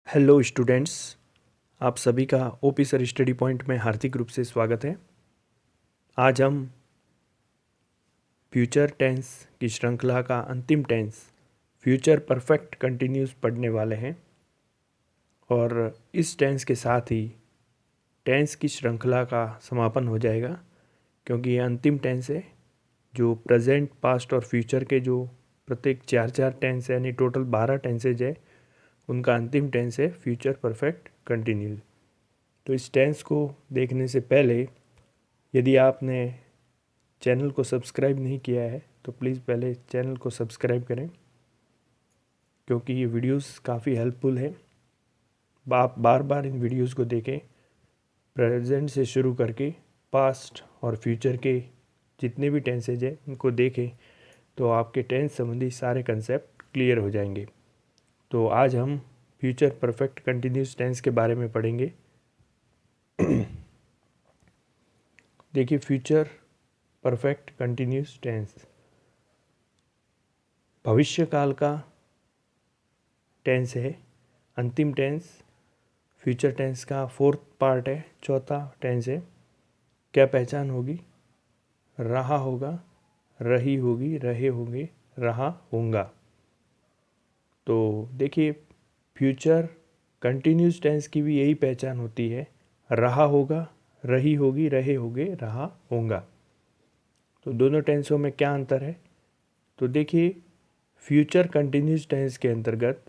Hello students, आप सभी का ओपी सर स्टडी पॉइंट में हार्दिक रूप से स्वागत है। आज हम फ्यूचर टेंस की श्रृंखला का अंतिम टेंस फ्यूचर परफेक्ट कंटिन्यूस पढ़ने वाले हैं और इस टेंस के साथ ही टेंस की श्रृंखला का समापन हो जाएगा, क्योंकि ये अंतिम टेंस है। जो प्रेजेंट, पास्ट और फ्यूचर के जो प्रत्येक चार टेंस है, यानी टोटल 12 टेंसेज है, उनका अंतिम टेंस है फ्यूचर परफेक्ट कंटिन्यूस। तो इस टेंस को देखने से पहले यदि आपने चैनल को सब्सक्राइब नहीं किया है तो प्लीज़ पहले चैनल को सब्सक्राइब करें, क्योंकि ये वीडियोस काफ़ी हेल्पफुल है। आप बार बार इन वीडियोस को देखें, प्रेजेंट से शुरू करके पास्ट और फ्यूचर के जितने भी टेंसेज हैं उनको देखें, तो आपके टेंस संबंधी सारे कंसेप्ट क्लियर हो जाएंगे। तो आज हम फ्यूचर परफेक्ट कंटिन्यूस टेंस के बारे में पढ़ेंगे। देखिए, फ्यूचर परफेक्ट कंटिन्यूस टेंस भविष्य काल का टेंस है, अंतिम टेंस। फ्यूचर टेंस का फोर्थ पार्ट है, चौथा टेंस है। क्या पहचान होगी? रहा होगा, रही होगी, रहे होंगे, रहा होगा। तो देखिए, फ्यूचर कंटिन्यूस टेंस की भी यही पहचान होती है, रहा होगा, रही होगी, रहे होंगे, रहा होगा। तो दोनों टेंसों में क्या अंतर है? तो देखिए, फ्यूचर कंटिन्यूस टेंस के अंतर्गत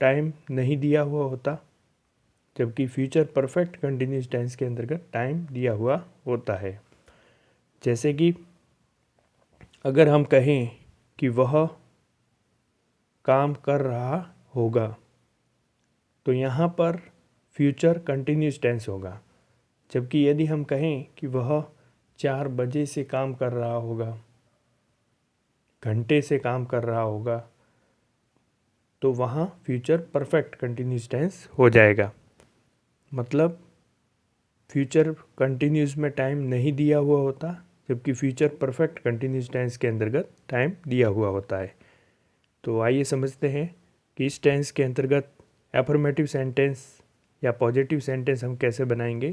टाइम नहीं दिया हुआ होता, जबकि फ्यूचर परफेक्ट कंटिन्यूस टेंस के अंतर्गत टाइम दिया हुआ होता है। जैसे कि अगर हम कहें कि वह काम कर रहा होगा, तो यहाँ पर फ्यूचर कंटिन्यूस टेंस होगा। जबकि यदि हम कहें कि वह 4 बजे से काम कर रहा होगा, घंटे से काम कर रहा होगा, तो वहाँ फ्यूचर परफेक्ट कंटिन्यूस टेंस हो जाएगा। मतलब फ्यूचर कंटिन्यूस में टाइम नहीं दिया हुआ होता, जबकि फ्यूचर परफेक्ट कंटिन्यूस टेंस के अंतर्गत टाइम दिया हुआ होता है। तो आइए समझते हैं कि इस टेंस के अंतर्गत एफर्मेटिव सेंटेंस या पॉजिटिव सेंटेंस हम कैसे बनाएंगे,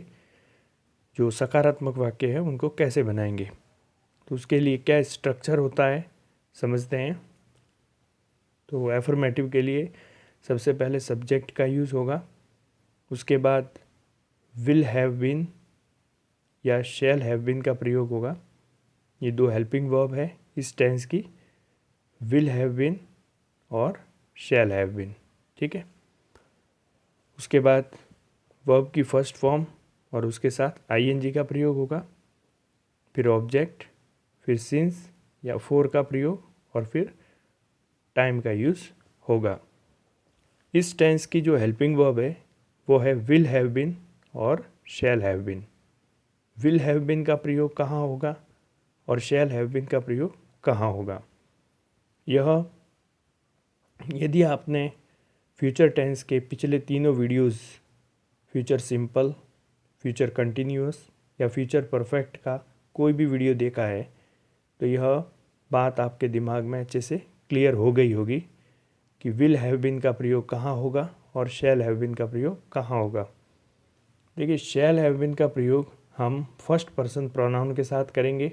जो सकारात्मक वाक्य है उनको कैसे बनाएंगे। तो उसके लिए क्या स्ट्रक्चर होता है समझते हैं। तो एफर्मेटिव के लिए सबसे पहले सब्जेक्ट का यूज़ होगा, उसके बाद विल हैव बीन या शैल हैव बीन का प्रयोग होगा। ये दो हेल्पिंग वर्ब है इस टेंस की, विल हैव बीन और शैल हैव बीन। ठीक है। उसके बाद वर्ब की फर्स्ट फॉर्म और उसके साथ आईएनजी का प्रयोग होगा, फिर ऑब्जेक्ट, फिर सिंस या फोर का प्रयोग और फिर टाइम का यूज़ होगा। इस टेंस की जो हेल्पिंग वर्ब है वो है विल हैव बीन और shall have been. Will have been का प्रयोग कहाँ होगा और शैल हैव बीन का प्रयोग कहाँ होगा? यह यदि आपने फ्यूचर टेंस के पिछले तीनों videos, future simple, future continuous या फ्यूचर परफेक्ट का कोई भी वीडियो देखा है, तो यह बात आपके दिमाग में अच्छे से क्लियर हो गई होगी कि विल हैव बीन का प्रयोग कहाँ होगा और शैल हैव बीन का प्रयोग कहाँ होगा। देखिए, शैल हैव बीन का प्रयोग हम फर्स्ट पर्सन प्रोनाउन के साथ करेंगे,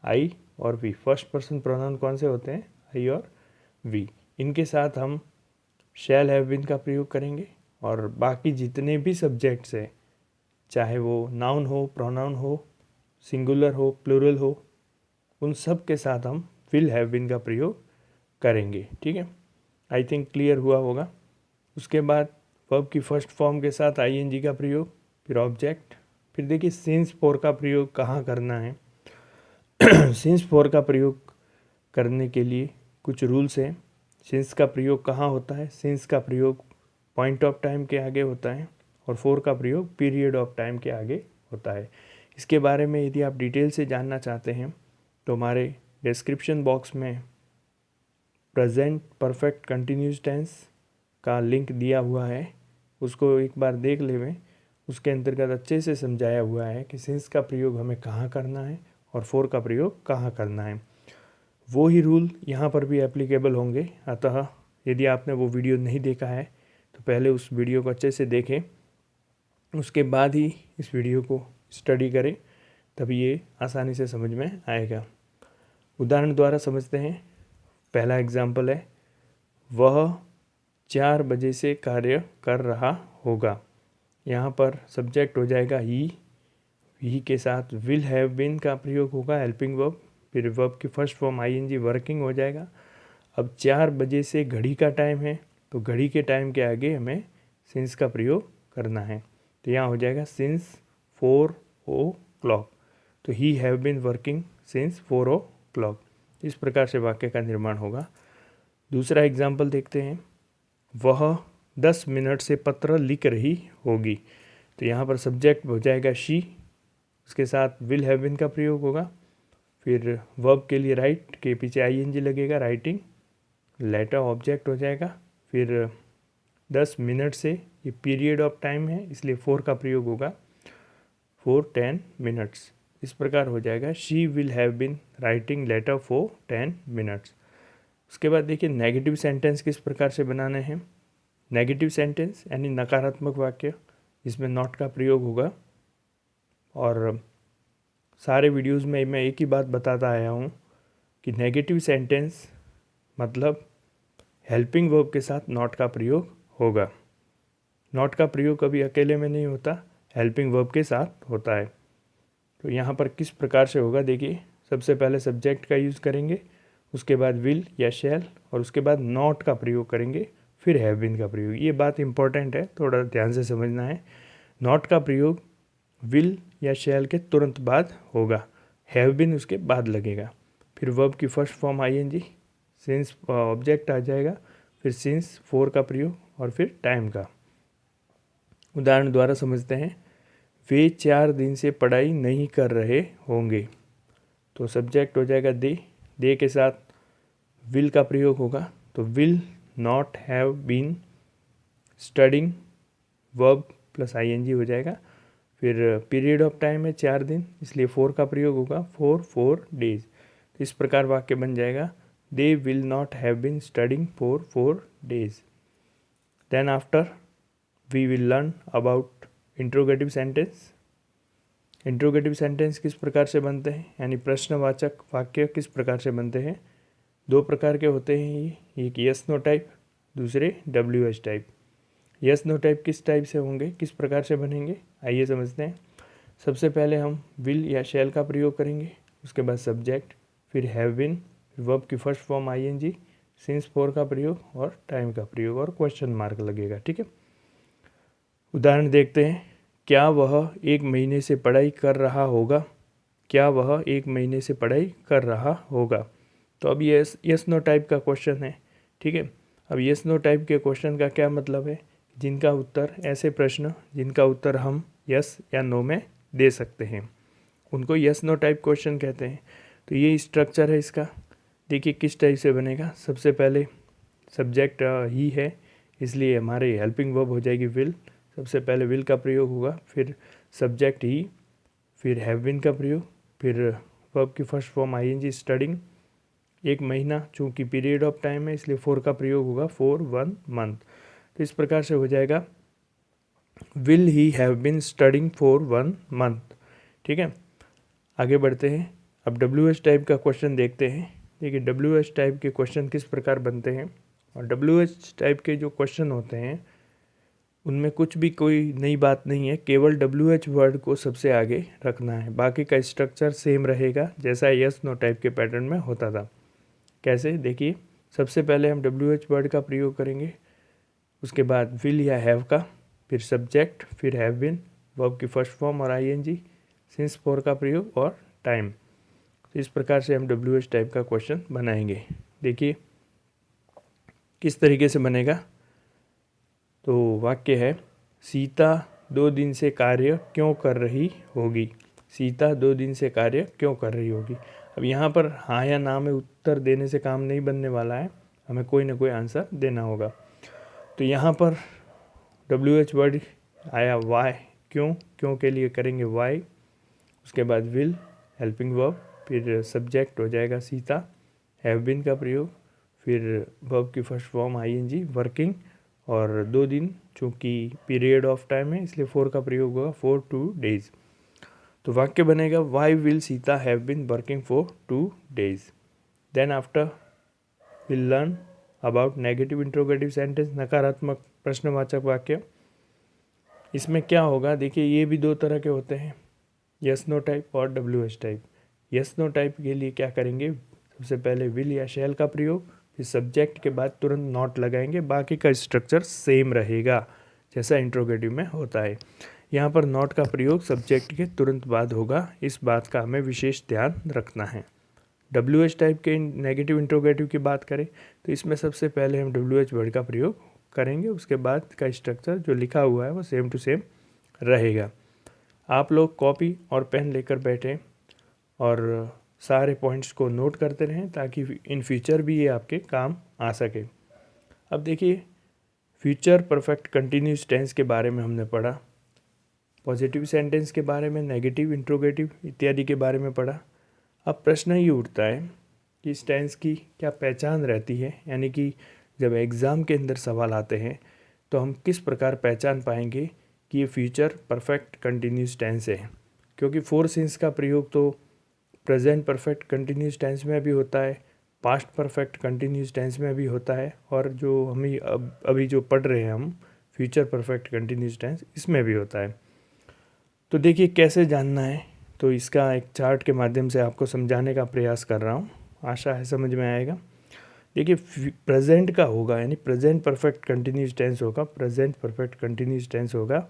आई और वी। फर्स्ट पर्सन प्रोनाउन कौन से होते हैं? आई और वी। इनके साथ हम शैल हैव बीन का प्रयोग करेंगे, और बाकी जितने भी सब्जेक्ट्स हैं, चाहे वो नाउन हो, प्रोनाउन हो, सिंगुलर हो, प्लूरल हो, उन सब के साथ हम विल हैव बीन का प्रयोग करेंगे। ठीक है, आई थिंक क्लियर हुआ होगा। उसके बाद वर्ब की फर्स्ट फॉर्म के साथ आईएनजी का प्रयोग, फिर ऑब्जेक्ट, फिर देखिए सिंस फोर का प्रयोग कहाँ करना है। सिंस फोर का प्रयोग करने के लिए कुछ रूल्स हैं। सिंस का प्रयोग कहाँ होता है? सिंस का प्रयोग पॉइंट ऑफ टाइम के आगे होता है और फोर का प्रयोग पीरियड ऑफ टाइम के आगे होता है। इसके बारे में यदि आप डिटेल से जानना चाहते हैं तो हमारे डिस्क्रिप्शन बॉक्स में प्रेजेंट परफेक्ट कंटिन्यूस टेंस का लिंक दिया हुआ है, उसको एक बार देख लेवें। उसके अंतर्गत अच्छे से समझाया हुआ है कि सिंस का प्रयोग हमें कहाँ करना है और फोर का प्रयोग कहाँ करना है। वो ही रूल यहाँ पर भी एप्लीकेबल होंगे। अतः यदि आपने वो वीडियो नहीं देखा है तो पहले उस वीडियो को अच्छे से देखें, उसके बाद ही इस वीडियो को स्टडी करें, तभी ये आसानी से समझ में आएगा। उदाहरण द्वारा समझते हैं। पहला एग्जाम्पल है, वह 4 बजे से कार्य कर रहा होगा। यहाँ पर सब्जेक्ट हो जाएगा ही के साथ विल हैव बीन का प्रयोग होगा, हेल्पिंग वर्ब, फिर वर्ब की फर्स्ट फॉर्म आईएनजी वर्किंग हो जाएगा। अब 4 बजे से घड़ी का टाइम है, तो घड़ी के टाइम के आगे हमें सिंस का प्रयोग करना है, तो यहाँ हो जाएगा सिंस 4 o'clock। तो he have been working since 4 o'clock। इस प्रकार से वाक्य का निर्माण होगा। दूसरा एग्जाम्पल देखते हैं, वह 10 मिनट से पत्र लिख रही होगी। तो यहाँ पर सब्जेक्ट हो जाएगा शी, उसके साथ विल हैव बीन का प्रयोग होगा, फिर वर्ब के लिए राइट के पीछे आईएनजी लगेगा, राइटिंग, लेटर ऑब्जेक्ट हो जाएगा, फिर 10 मिनट से ये पीरियड ऑफ टाइम है इसलिए 4 का प्रयोग होगा, 10 मिनट्स। इस प्रकार हो जाएगा she will have been writing letter for 10 minutes. उसके बाद देखिए नेगेटिव सेंटेंस किस प्रकार से बनाने हैं। नेगेटिव सेंटेंस यानी नकारात्मक वाक्य, इसमें नॉट का प्रयोग होगा। और सारे वीडियोस में मैं एक ही बात बताता आया हूँ कि नेगेटिव सेंटेंस मतलब हेल्पिंग वर्ब के साथ नॉट का प्रयोग होगा। नॉट का प्रयोग कभी अकेले में नहीं होता, हेल्पिंग वर्ब के साथ होता है। तो यहाँ पर किस प्रकार से होगा देखिए, सबसे पहले सब्जेक्ट का यूज़ करेंगे, उसके बाद विल या शैल, और उसके बाद नॉट का प्रयोग करेंगे, फिर हैव बीन का प्रयोग। ये बात इंपॉर्टेंट है, थोड़ा ध्यान से समझना है। नॉट का प्रयोग विल या शैल के तुरंत बाद होगा, हैव बीन उसके बाद लगेगा, फिर वर्ब की first form ING, since object आ जाएगा, फिर सिंस 4 का प्रयोग, और फिर टाइम का। उदाहरण द्वारा समझते हैं, वे 4 दिन से पढ़ाई नहीं कर रहे होंगे। तो सब्जेक्ट हो जाएगा दे के साथ विल का प्रयोग होगा, तो will not have been studying, verb plus ING हो जाएगा, फिर पीरियड ऑफ टाइम है 4 दिन इसलिए 4 का प्रयोग होगा, 4 days। तो इस प्रकार वाक्य बन जाएगा, they will not have been studying for 4 days। Then after we will learn about interrogative sentence. Interrogative sentence किस प्रकार से बनते हैं, यानी प्रश्नवाचक वाक्य किस प्रकार से बनते हैं। 2 प्रकार के होते हैं ये, एक यस नो टाइप, दूसरे WH type. Yes no type किस टाइप से होंगे, किस प्रकार से बनेंगे, आइए समझते हैं। सबसे पहले हम विल या शैल का प्रयोग करेंगे, उसके बाद सब्जेक्ट, फिर हैव बीन, वर्ब की फर्स्ट फॉर्म आईएनजी, सिंस 4 का प्रयोग और टाइम का प्रयोग और क्वेश्चन मार्क लगेगा, ठीक है। उदाहरण देखते हैं, क्या वह 1 महीने से पढ़ाई कर रहा होगा। क्या वह 1 महीने से पढ़ाई कर रहा होगा। तो अब ये यस नो टाइप का क्वेश्चन है, ठीक है। अब यस नो टाइप के क्वेश्चन का क्या मतलब है, जिनका उत्तर, ऐसे प्रश्न जिनका उत्तर हम यस या नो में दे सकते हैं, उनको यस नो टाइप क्वेश्चन कहते हैं। तो ये स्ट्रक्चर है इसका। देखिए किस टाइप से बनेगा। सबसे पहले सब्जेक्ट ही है इसलिए हमारे हेल्पिंग वर्ब हो जाएगी विल। सबसे पहले विल का प्रयोग होगा, फिर सब्जेक्ट ही, फिर हैव बीन का प्रयोग, फिर वर्ब की फर्स्ट फॉर्म आईएनजी स्टडिंग। 1 महीना चूँकि पीरियड ऑफ टाइम है इसलिए 4 का प्रयोग होगा, 1 month। तो इस प्रकार से हो जाएगा will he have been studying for 1 month, ठीक है। आगे बढ़ते हैं। अब WH टाइप का क्वेश्चन देखते हैं। देखिए WH टाइप के क्वेश्चन किस प्रकार बनते हैं। और WH टाइप के जो क्वेश्चन होते हैं उनमें कुछ भी कोई नई बात नहीं है, केवल WH वर्ड को सबसे आगे रखना है, बाकी का स्ट्रक्चर सेम रहेगा जैसा यस नो टाइप के पैटर्न में होता था। कैसे, देखिए सबसे पहले हम WH वर्ड का प्रयोग करेंगे, उसके बाद विल या हैव का, फिर सब्जेक्ट, फिर हैव बीन, वर्ब की फर्स्ट फॉर्म और आईएनजी, सिंस 4 का प्रयोग और टाइम। तो इस प्रकार से हम WH टाइप का क्वेश्चन बनाएंगे। देखिए किस तरीके से बनेगा। तो वाक्य है, सीता 2 दिन से कार्य क्यों कर रही होगी। सीता 2 दिन से कार्य क्यों कर रही होगी। अब यहाँ पर हाँ या ना में उत्तर देने से काम नहीं बनने वाला है, हमें कोई ना कोई आंसर देना होगा। तो यहाँ पर WH वर्ड आया वाई, क्यों के लिए करेंगे वाई, उसके बाद विल हेल्पिंग वर्ब, फिर सब्जेक्ट हो जाएगा सीता, हैव बीन का प्रयोग, फिर वर्ब की फर्स्ट फॉर्म आईएनजी वर्किंग, और 2 दिन, चूँकि पीरियड ऑफ टाइम है इसलिए 4 का प्रयोग होगा, फॉर 2 डेज। तो वाक्य बनेगा why will Sita have been working for 2 days. Then after will learn about negative interrogative sentence, नकारात्मक प्रश्नवाचक वाक्य। इसमें क्या होगा, देखिए ये भी 2 तरह के होते हैं, यस नो टाइप और WH type. Yes no type के लिए क्या करेंगे, सबसे पहले विल या शैल का प्रयोग, फिर सब्जेक्ट के बाद तुरंत नॉट लगाएंगे, बाकी का स्ट्रक्चर सेम रहेगा जैसा इंट्रोगेटिव में होता है। यहाँ पर नॉट का प्रयोग सब्जेक्ट के तुरंत बाद होगा, इस बात का हमें विशेष ध्यान रखना है। WH टाइप के नेगेटिव इंट्रोगेटिव की बात करें तो इसमें सबसे पहले हम WH वर्ड का प्रयोग करेंगे, उसके बाद का स्ट्रक्चर जो लिखा हुआ है वो सेम टू सेम रहेगा। आप लोग कॉपी और पेन लेकर बैठें और सारे पॉइंट्स को नोट करते रहें ताकि इन फ्यूचर भी ये आपके काम आ सके। अब देखिए फ्यूचर परफेक्ट कंटिन्यूस टेंस के बारे में हमने पढ़ा, पॉजिटिव सेंटेंस के बारे में, नेगेटिव इंट्रोगेटिव इत्यादि के बारे में पढ़ा। अब प्रश्न ये उठता है कि इस टेंस की क्या पहचान रहती है, यानी कि जब एग्ज़ाम के अंदर सवाल आते हैं तो हम किस प्रकार पहचान पाएंगे कि ये फ्यूचर परफेक्ट कंटिन्यूस टेंस है। क्योंकि फोर सिंस का प्रयोग तो प्रेजेंट परफेक्ट कंटिन्यूस टेंस में भी होता है, पास्ट परफेक्ट कंटिन्यूस टेंस में भी होता है, और जो हम अभी जो पढ़ रहे हैं हम फ्यूचर परफेक्ट कंटिन्यूस टेंस, इसमें भी होता है। तो देखिए कैसे जानना है, तो इसका एक चार्ट के माध्यम से आपको समझाने का प्रयास कर रहा हूँ, आशा है समझ में आएगा। देखिए प्रेजेंट का होगा, यानी प्रेजेंट परफेक्ट कंटिन्यूस टेंस होगा, प्रेजेंट परफेक्ट कंटिन्यूस टेंस होगा,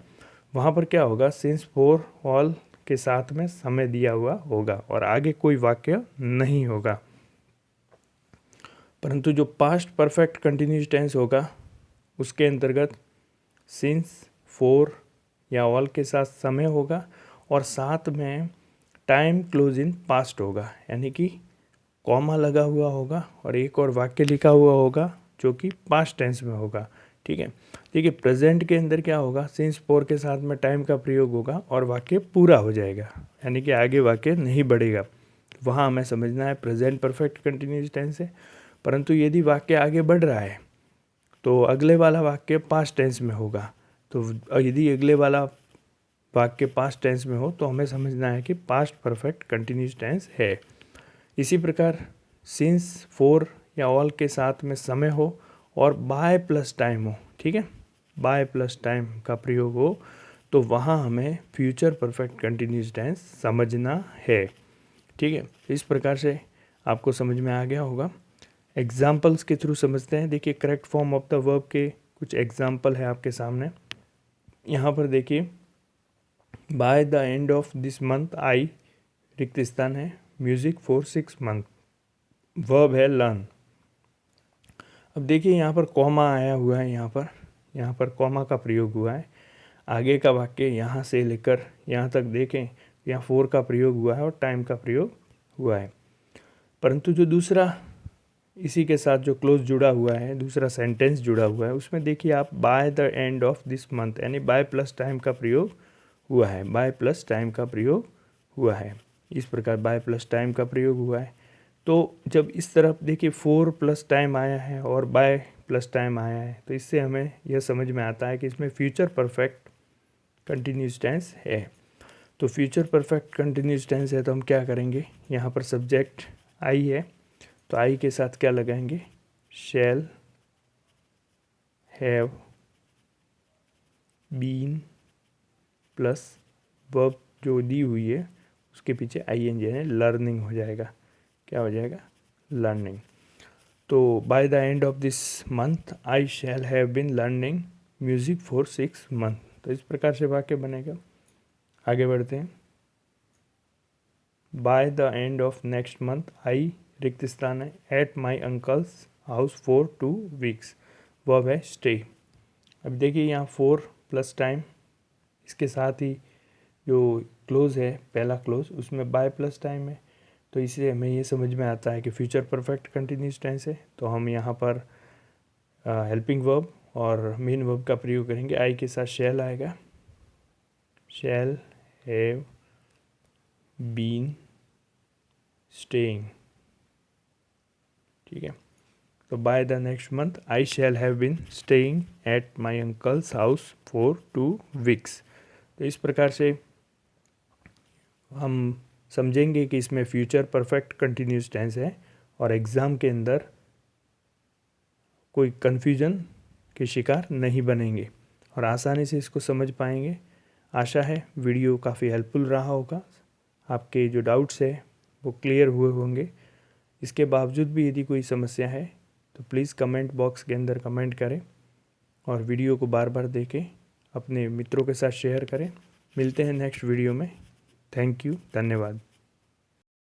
वहाँ पर क्या होगा, सिंस फॉर ऑल के साथ में समय दिया हुआ होगा और आगे कोई वाक्य नहीं होगा। परंतु जो पास्ट परफेक्ट कंटिन्यूस टेंस होगा उसके अंतर्गत सिंस, फॉर या ऑल के साथ समय होगा और साथ में टाइम क्लोज इन पास्ट होगा, यानी कि कॉमा लगा हुआ होगा और एक और वाक्य लिखा हुआ होगा जो कि पास्ट टेंस में होगा। ठीक है, देखिए प्रेजेंट के अंदर क्या होगा, सिंस फॉर के साथ में टाइम का प्रयोग होगा और वाक्य पूरा हो जाएगा, यानी कि आगे वाक्य नहीं बढ़ेगा। वहाँ हमें समझना है प्रेजेंट परफेक्ट कंटिन्यूस टेंस है, परंतु यदि वाक्य आगे बढ़ रहा है तो अगले वाला वाक्य पास्ट टेंस में होगा। तो यदि अगले वाला वाक्य पास्ट टेंस में हो तो हमें समझना है कि पास्ट परफेक्ट कंटिन्यूस टेंस है। इसी प्रकार सिंस, फॉर या ऑल के साथ में समय हो और बाय प्लस टाइम हो, ठीक है, बाय प्लस टाइम का प्रयोग हो, तो वहाँ हमें फ्यूचर परफेक्ट कंटिन्यूस टेंस समझना है। ठीक है, इस प्रकार से आपको समझ में आ गया होगा। एग्जाम्पल्स के थ्रू समझते हैं। देखिए correct form of the verb के कुछ एग्जाम्पल है आपके सामने। यहाँ पर देखिए bye the end of this month I, रिक्त स्थान है, म्यूजिक फॉर 6 मंथ, वर्ब है लर्न। अब देखिए यहाँ पर कॉमा आया हुआ है, यहाँ पर कॉमा का प्रयोग हुआ है। आगे का वाक्य यहाँ से लेकर यहाँ तक देखें, यहाँ फॉर का प्रयोग हुआ है और टाइम का प्रयोग हुआ है। परंतु जो दूसरा इसी के साथ जो क्लोज जुड़ा हुआ है, दूसरा सेंटेंस जुड़ा हुआ है, उसमें देखिए आप bye the end of this month, यानी बाय प्लस टाइम का प्रयोग हुआ है, बाय प्लस टाइम का प्रयोग हुआ है। इस प्रकार बाय प्लस टाइम का प्रयोग हुआ है। तो जब इस तरफ देखिए फॉर प्लस टाइम आया है और बाय प्लस टाइम आया है, तो इससे हमें यह समझ में आता है कि इसमें फ्यूचर परफेक्ट कंटिन्यूस टेंस है। तो फ्यूचर परफेक्ट कंटिन्यूस टेंस है तो हम क्या करेंगे, यहाँ पर सब्जेक्ट आई है तो आई के साथ क्या लगाएंगे, shall have been plus verb जो दी हुई है उसके पीछे ING है, लर्निंग हो जाएगा। क्या हो जाएगा, लर्निंग। तो by the end of this month I shall have been learning music for 6 month. तो इस प्रकार से वाक्य बनेगा। आगे बढ़ते हैं। By the end of next month I, रिक्त स्थान है, at my uncle's house for 2 weeks, verb है स्टे। अब देखिए यहाँ फॉर प्लस टाइम, इसके साथ ही जो क्लोज है पहला क्लोज उसमें बाय प्लस टाइम है, तो इससे हमें ये समझ में आता है कि फ्यूचर परफेक्ट कंटिन्यूस टेंस है। तो हम यहाँ पर हेल्पिंग वर्ब और मेन वर्ब का प्रयोग करेंगे। आई के साथ शैल आएगा, शैल हैव बीन स्टेइंग। ठीक है, तो by the next month I shall have been staying at my uncle's house for 2 weeks. तो इस प्रकार से हम समझेंगे कि इसमें फ्यूचर परफेक्ट कंटिन्यूस टेंस है और एग्ज़ाम के अंदर कोई कन्फ्यूजन के शिकार नहीं बनेंगे और आसानी से इसको समझ पाएंगे। आशा है वीडियो काफ़ी हेल्पफुल रहा होगा, आपके जो डाउट्स है वो क्लियर हुए होंगे। इसके बावजूद भी यदि कोई समस्या है तो प्लीज़ कमेंट बॉक्स के अंदर कमेंट करें और वीडियो को बार बार देखें, अपने मित्रों के साथ शेयर करें। मिलते हैं नेक्स्ट वीडियो में। थैंक यू, धन्यवाद।